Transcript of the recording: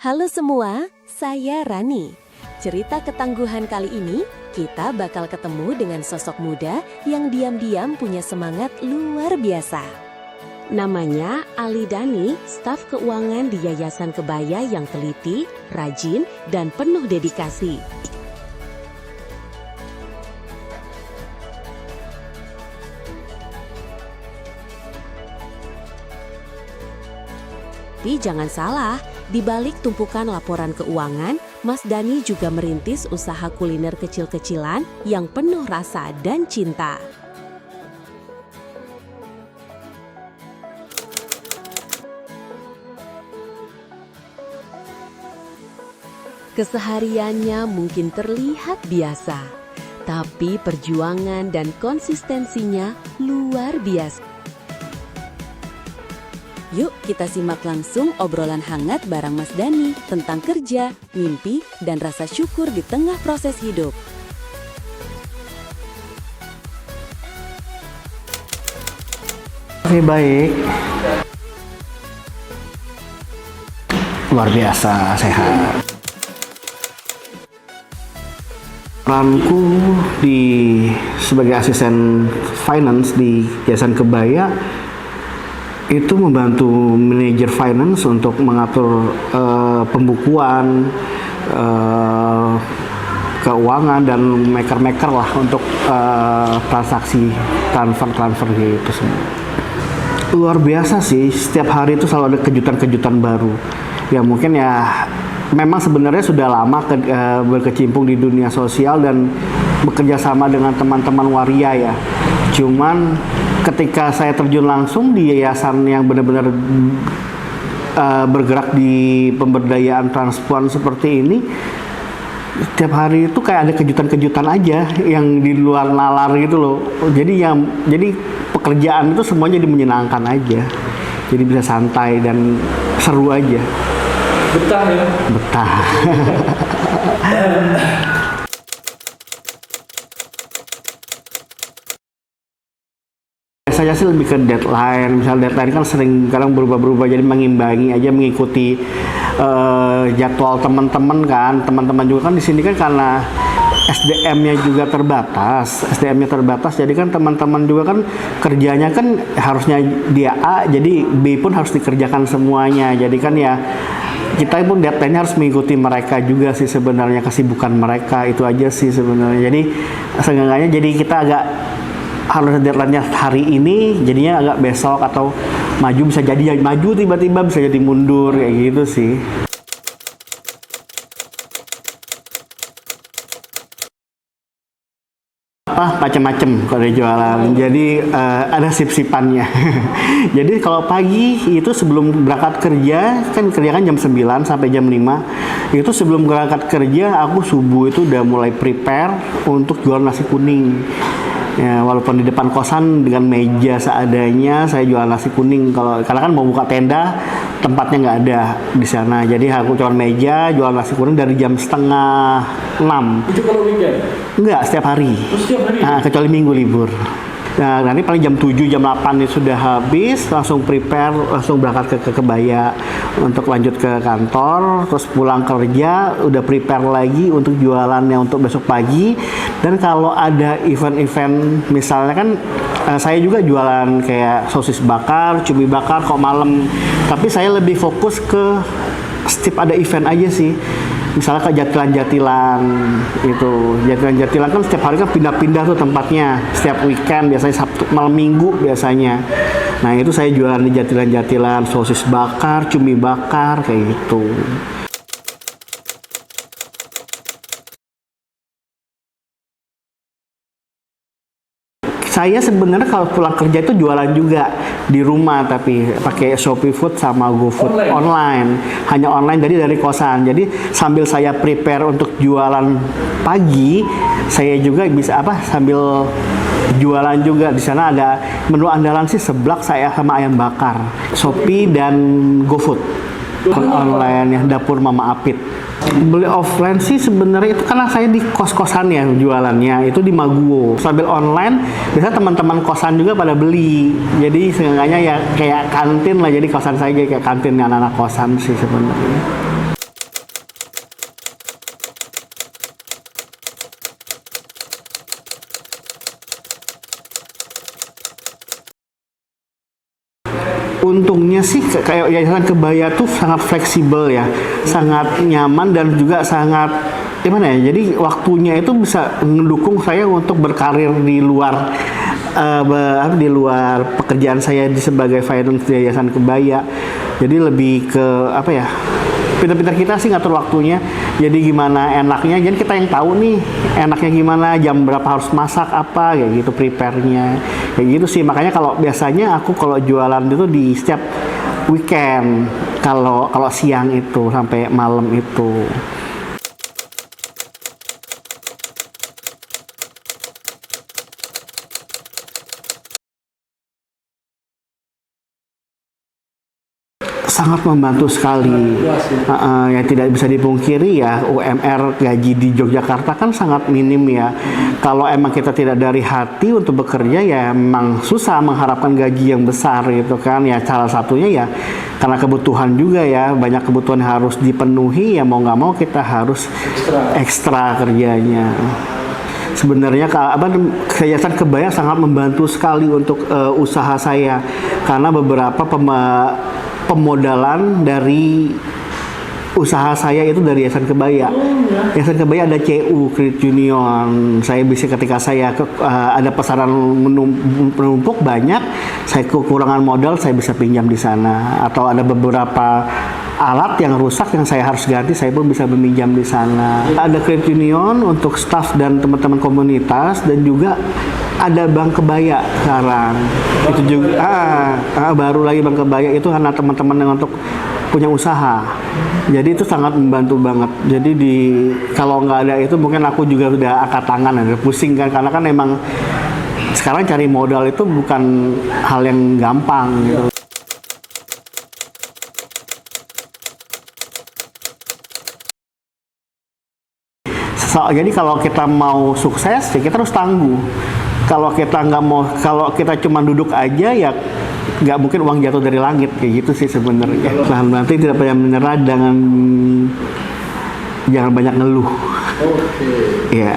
Halo semua, saya Rani. Cerita ketangguhan kali ini, kita bakal ketemu dengan sosok muda yang diam-diam punya semangat luar biasa. Namanya Ali Dhani, staf keuangan di Yayasan Kebaya yang teliti, rajin, dan penuh dedikasi. Tapi jangan salah, di balik tumpukan laporan keuangan, Mas Dhani juga merintis usaha kuliner kecil-kecilan yang penuh rasa dan cinta. Kesehariannya mungkin terlihat biasa, tapi perjuangan dan konsistensinya luar biasa. Yuk kita simak langsung obrolan hangat bareng Mas Dhani tentang kerja, mimpi, dan rasa syukur di tengah proses hidup. Oke, baik. Luar biasa, sehat. Peranku sebagai asisten finance di Yayasan Kebaya itu membantu manajer finance untuk mengatur pembukuan, keuangan, dan maker lah untuk transaksi transfer gitu semua. Luar biasa sih, setiap hari itu selalu ada kejutan-kejutan baru. Ya mungkin ya memang sebenarnya sudah lama berkecimpung di dunia sosial dan bekerja sama dengan teman-teman waria ya. Cuman ketika saya terjun langsung di yayasan yang benar-benar bergerak di pemberdayaan transpuan seperti ini, setiap hari itu kayak ada kejutan-kejutan aja yang di luar nalar gitu loh. Jadi pekerjaan itu semuanya jadi menyenangkan aja. Jadi bisa santai dan seru aja. Betah ya? Betah. Saya sih lebih ke deadline. Misal deadline kan sering kadang berubah-berubah, jadi mengimbangi aja, mengikuti jadwal teman-teman kan. Teman-teman juga kan di sini kan karena SDM-nya juga terbatas. Jadi kan teman-teman juga kan kerjanya kan harusnya dia A, jadi B pun harus dikerjakan semuanya. Jadi kan ya kita pun deadline-nya harus mengikuti mereka juga sih sebenarnya, kesibukan mereka itu aja sih sebenarnya. Jadi seenggaknya jadi kita agak harus deadline-nya hari ini, jadinya agak besok atau maju, bisa jadi maju tiba-tiba, bisa jadi mundur kayak gitu sih. Macam-macam kalau dia jualan. Jadi ada sip-sipannya. Jadi kalau pagi itu sebelum berangkat kerja, kan kerja kan jam 9 sampai jam 5. Itu sebelum berangkat kerja aku subuh itu udah mulai prepare untuk jual nasi kuning. Ya, walaupun di depan kosan dengan meja seadanya, saya jual nasi kuning. Karena kan mau buka tenda, tempatnya nggak ada di sana. Jadi aku cuma meja, jual nasi kuning dari jam 5:30. Itu kalau weekend? Enggak, setiap hari. Oh, setiap hari? Nah, kecuali minggu libur. Nah, nanti paling jam 7, jam 8 itu sudah habis, langsung prepare, langsung berangkat ke Kebaya untuk lanjut ke kantor, terus pulang kerja, udah prepare lagi untuk jualannya untuk besok pagi. Dan kalau ada event-event, misalnya kan saya juga jualan kayak sosis bakar, cumi bakar kok malam. Tapi saya lebih fokus ke setiap ada event aja sih. Misalnya ke Jatilan itu, Jatilan kan setiap hari kan pindah-pindah tuh tempatnya, setiap weekend biasanya Sabtu malam Minggu biasanya. Nah itu saya jualan di Jatilan, sosis bakar, cumi bakar kayak gitu. Saya sebenarnya kalau pulang kerja itu jualan juga di rumah, tapi pakai Shopee Food sama GoFood online. Hanya online dari kosan. Jadi sambil saya prepare untuk jualan pagi, saya juga bisa sambil jualan juga. Di sana ada menu andalan sih seblak saya sama ayam bakar. Shopee dan GoFood online ya, dapur Mama Apit. Beli offline sih sebenarnya itu karena saya di kos-kosan ya jualannya, itu di Maguwo. Sambil online, biasanya teman-teman kosan juga pada beli. Jadi seenggaknya ya kayak kantin lah, jadi kosan saya kayak kantin anak-anak kosan sih sebenarnya. untungnya sih kayak Yayasan Kebaya tuh sangat fleksibel ya, sangat nyaman dan juga sangat gimana ya. Jadi waktunya itu bisa mendukung saya untuk berkarir di luar di luar pekerjaan saya sebagai finance di Yayasan Kebaya. Jadi lebih ke apa ya? Pintar-pintar kita sih ngatur waktunya. Jadi gimana enaknya, jadi kita yang tahu nih enaknya gimana, jam berapa harus masak apa, kayak gitu prepare-nya. Kayak gitu sih. Makanya kalau biasanya aku kalau jualan itu di setiap weekend. Kalau siang itu sampai malam itu. Sangat membantu sekali. Yang tidak bisa dipungkiri ya, UMR gaji di Yogyakarta kan sangat minim ya. Kalau emang kita tidak dari hati untuk bekerja ya memang susah mengharapkan gaji yang besar gitu kan ya. Salah satunya ya karena kebutuhan juga ya, banyak kebutuhan harus dipenuhi ya, mau nggak mau kita harus ekstra kerjanya. Sebenarnya Yayasan Kebaya sangat membantu sekali untuk usaha saya, karena beberapa pemodalan dari usaha saya itu dari Yayasan Kebaya. Yayasan Kebaya ada CU, Credit Union. Saya bisa ketika saya ada pesanan menumpuk banyak, saya kekurangan modal, saya bisa pinjam di sana. Atau ada beberapa alat yang rusak yang saya harus ganti, saya pun bisa meminjam di sana. Ada Credit Union untuk staff dan teman-teman komunitas, dan juga ada Bank Kebaya sekarang. Itu juga baru lagi Bank Kebaya itu karena teman-teman yang untuk punya usaha. Jadi itu sangat membantu banget. Jadi kalau nggak ada itu mungkin aku juga udah angkat tangan, ada pusing kan, karena kan emang sekarang cari modal itu bukan hal yang gampang gitu. Jadi kalau kita mau sukses ya kita harus tangguh. Kalau kita cuma duduk aja ya nggak mungkin uang jatuh dari langit, kayak gitu sih sebenarnya. Nanti tidak pernah menyerah, jangan banyak ngeluh. Ya.